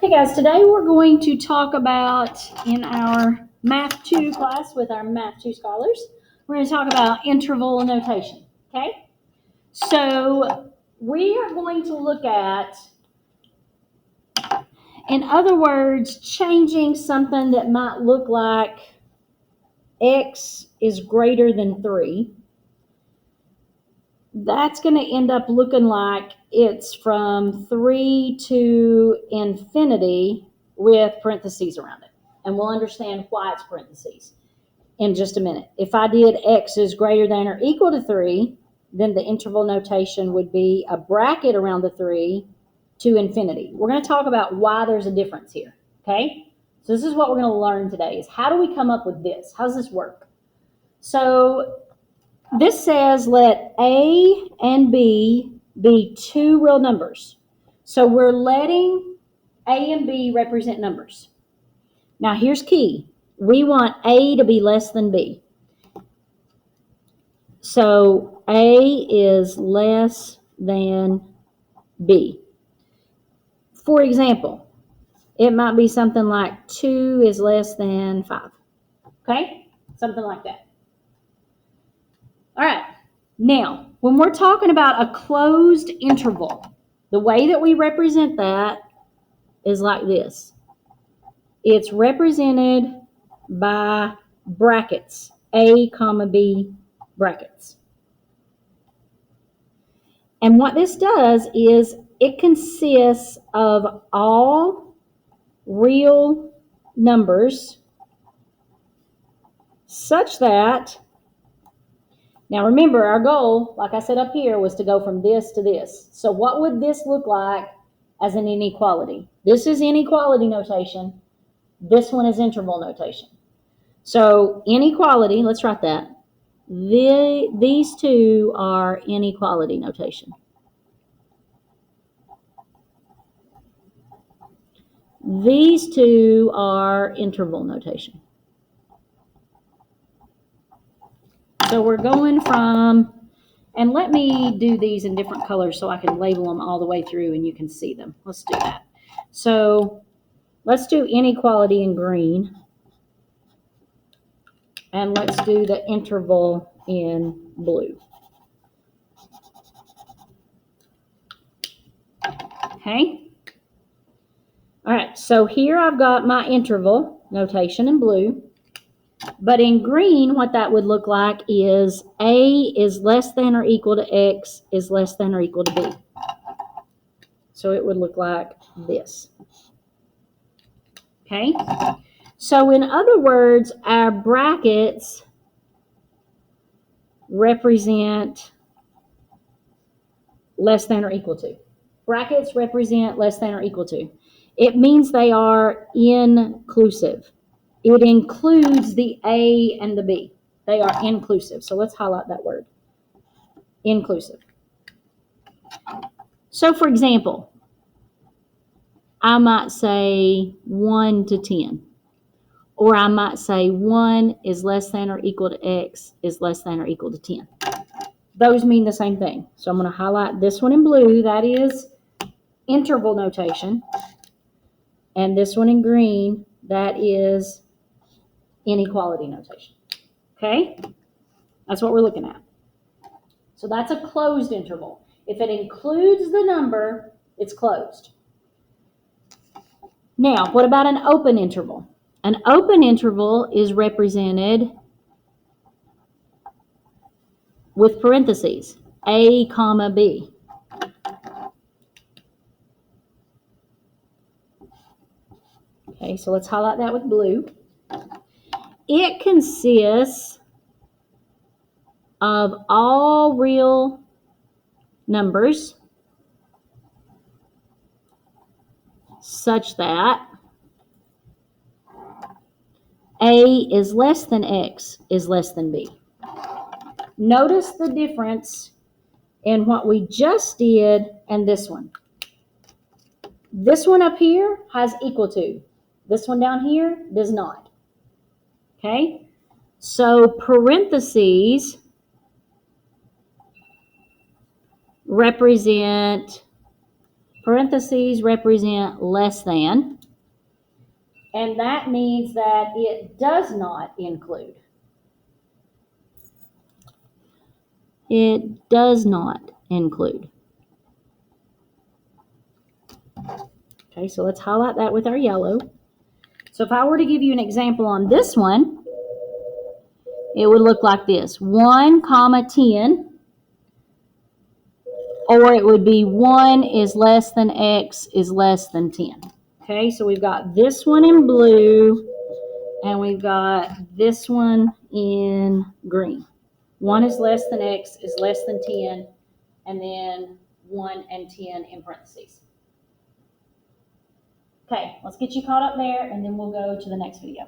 Hey guys, today we're going to talk about in our Math 2 class with our Math 2 scholars, we're going to talk about interval notation, okay? So we are going to look at, in other words, changing something that might look like x is greater than 3. That's going to end up looking like it's from 3 to infinity with parentheses around it. And we'll understand why it's parentheses in just a minute. If I did x is greater than or equal to 3, then the interval notation would be a bracket around the 3 to infinity. We're going to talk about why there's a difference here, okay? So this is what we're going to learn today is how do we come up with this? How does this work? So this says let A and B be two real numbers. So we're letting A and B represent numbers. Now here's key. We want A to be less than B. So A is less than B. For example, it might be something like 2 is less than 5. Okay? Something like that. All right. Now, when we're talking about a closed interval, the way that we represent that is like this. It's represented by brackets, A, comma, B, brackets. And what this does is it consists of all real numbers such that, now remember our goal, like I said up here, was to go from this to this. So what would this look like as an inequality? This is inequality notation. This one is interval notation. So inequality, let's write that. These two are inequality notation. These two are interval notation. So we're going from, and let me do these in different colors so I can label them all the way through and you can see them. Let's do that. So let's do inequality in green. And let's do the interval in blue. Okay. All right, so here I've got my interval notation in blue. But in green, what that would look like is A is less than or equal to X is less than or equal to B. So it would look like this. Okay? So in other words, our brackets represent less than or equal to. Brackets represent less than or equal to. It means they are inclusive. It includes the A and the B. They are inclusive. So let's highlight that word. Inclusive. So for example, I might say 1 to 10. Or I might say 1 is less than or equal to X is less than or equal to 10. Those mean the same thing. So I'm going to highlight this one in blue. That is interval notation. And this one in green, that is inequality notation. Okay? That's what we're looking at. So that's a closed interval. If it includes the number, it's closed. Now, what about an open interval? An open interval is represented with parentheses, A, comma, B. Okay, so let's highlight that with blue. It consists of all real numbers such that A is less than X is less than B. Notice the difference in what we just did and this one. This one up here has equal to. This one down here does not. Okay? So parentheses represent Parentheses represent less than, and that means that it does not include. It does not include. Okay, so let's highlight that with our yellow. So if I were to give you an example on this one, it would look like this: 1 comma 10, or it would be 1 is less than x is less than 10. Okay, so we've got this one in blue, and we've got this one in green. 1 is less than x is less than 10, and then 1 and 10 in parentheses. Okay, let's get you caught up there, and then we'll go to the next video.